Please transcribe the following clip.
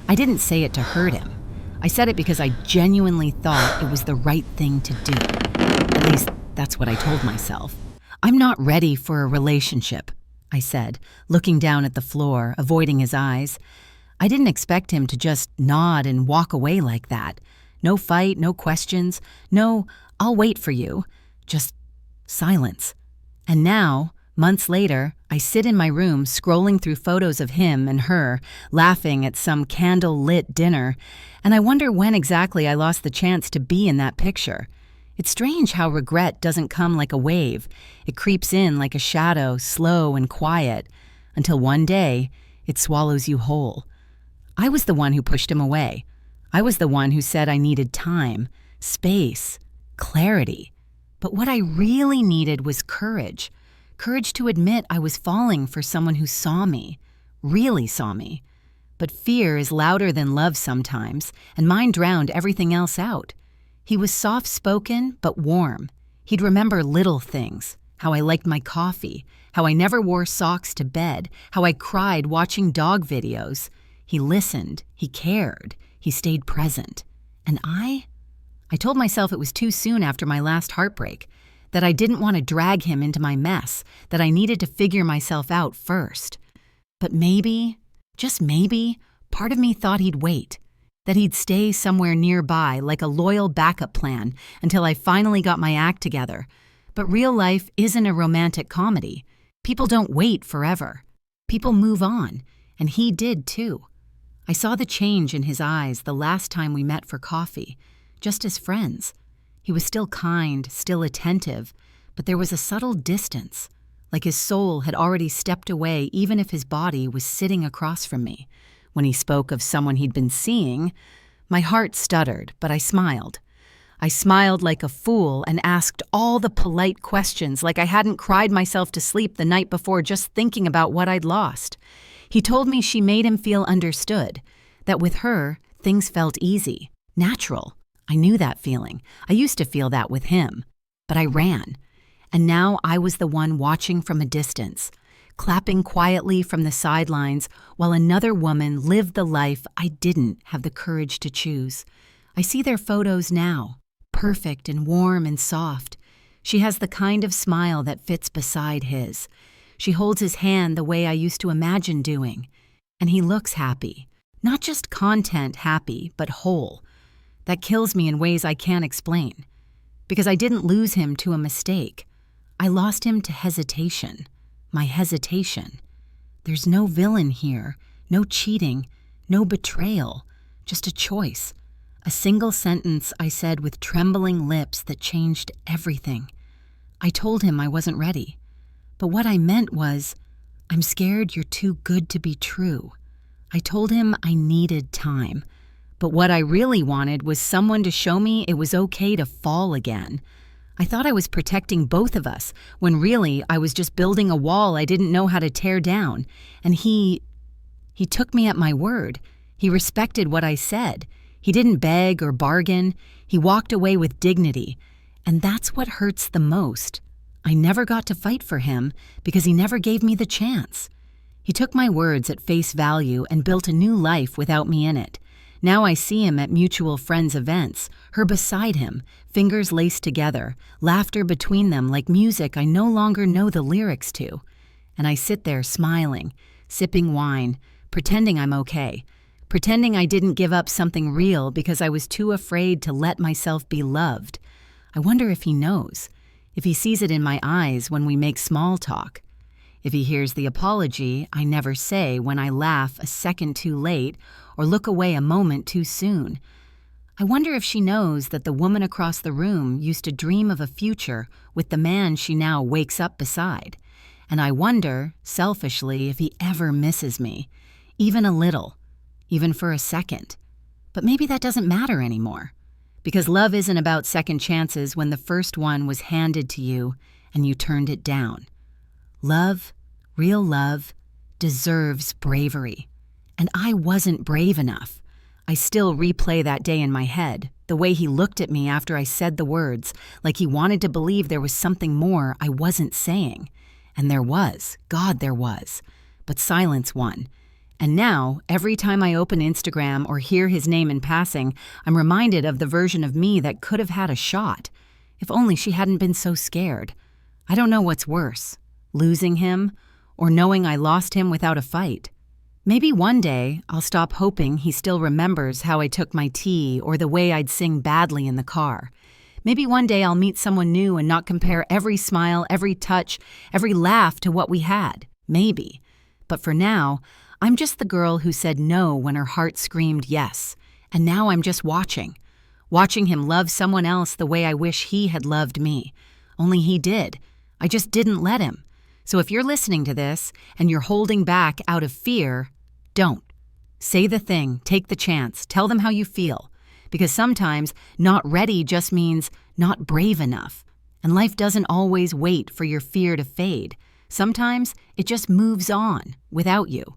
I didn't say it to hurt him. I said it because I genuinely thought it was the right thing to do. At least, that's what I told myself. "I'm not ready for a relationship," I said, looking down at the floor, avoiding his eyes. I didn't expect him to just nod and walk away like that. No fight, no questions, no, "I'll wait for you." Just silence. And now, months later, I sit in my room scrolling through photos of him and her, laughing at some candle-lit dinner, and I wonder when exactly I lost the chance to be in that picture. It's strange how regret doesn't come like a wave. It creeps in like a shadow, slow and quiet, until one day, it swallows you whole. I was the one who pushed him away. I was the one who said I needed time, space, clarity. But what I really needed was courage. Courage to admit I was falling for someone who saw me, really saw me. But fear is louder than love sometimes, and mine drowned everything else out. He was soft-spoken but warm. He'd remember little things, how I liked my coffee, how I never wore socks to bed, how I cried watching dog videos. He listened, he cared, he stayed present. And I told myself it was too soon after my last heartbreak, that I didn't want to drag him into my mess, that I needed to figure myself out first. But maybe, just maybe, part of me thought he'd wait, that he'd stay somewhere nearby like a loyal backup plan until I finally got my act together. But real life isn't a romantic comedy. People don't wait forever. People move on, and he did too. I saw the change in his eyes the last time we met for coffee, just as friends. He was still kind, still attentive, but there was a subtle distance, like his soul had already stepped away even if his body was sitting across from me. When he spoke of someone he'd been seeing, my heart stuttered, but I smiled. I smiled like a fool and asked all the polite questions like I hadn't cried myself to sleep the night before just thinking about what I'd lost. He told me she made him feel understood, that with her, things felt easy, natural. I knew that feeling. I used to feel that with him. But I ran. And now I was the one watching from a distance, clapping quietly from the sidelines while another woman lived the life I didn't have the courage to choose. I see their photos now, perfect and warm and soft. She has the kind of smile that fits beside his. She holds his hand the way I used to imagine doing. And he looks happy. Not just content happy, but whole. That kills me in ways I can't explain. Because I didn't lose him to a mistake. I lost him to hesitation. My hesitation. There's no villain here, no cheating, no betrayal, just a choice. A single sentence I said with trembling lips that changed everything. I told him I wasn't ready. But what I meant was, "I'm scared you're too good to be true." I told him I needed time. But what I really wanted was someone to show me it was okay to fall again. I thought I was protecting both of us, when really I was just building a wall I didn't know how to tear down. And he took me at my word. He respected what I said. He didn't beg or bargain. He walked away with dignity. And that's what hurts the most. I never got to fight for him because he never gave me the chance. He took my words at face value and built a new life without me in it. Now I see him at mutual friends' events, her beside him, fingers laced together, laughter between them like music I no longer know the lyrics to. And I sit there smiling, sipping wine, pretending I'm okay, pretending I didn't give up something real because I was too afraid to let myself be loved. I wonder if he knows, if he sees it in my eyes when we make small talk. If he hears the apology I never say when I laugh a second too late or look away a moment too soon. I wonder if she knows that the woman across the room used to dream of a future with the man she now wakes up beside. And I wonder, selfishly, if he ever misses me, even a little, even for a second. But maybe that doesn't matter anymore, because love isn't about second chances when the first one was handed to you and you turned it down. Love, real love, deserves bravery. And I wasn't brave enough. I still replay that day in my head, the way he looked at me after I said the words, like he wanted to believe there was something more I wasn't saying. And there was, God there was. But silence won. And now, every time I open Instagram or hear his name in passing, I'm reminded of the version of me that could have had a shot. If only she hadn't been so scared. I don't know what's worse, losing him or knowing I lost him without a fight. Maybe one day I'll stop hoping he still remembers how I took my tea or the way I'd sing badly in the car. Maybe one day I'll meet someone new and not compare every smile, every touch, every laugh to what we had. Maybe. But for now, I'm just the girl who said no when her heart screamed yes. And now I'm just watching him love someone else the way I wish he had loved me. Only he did. I just didn't let him. So if you're listening to this and you're holding back out of fear, don't. Say the thing, take the chance, tell them how you feel. Because sometimes not ready just means not brave enough. And life doesn't always wait for your fear to fade. Sometimes it just moves on without you.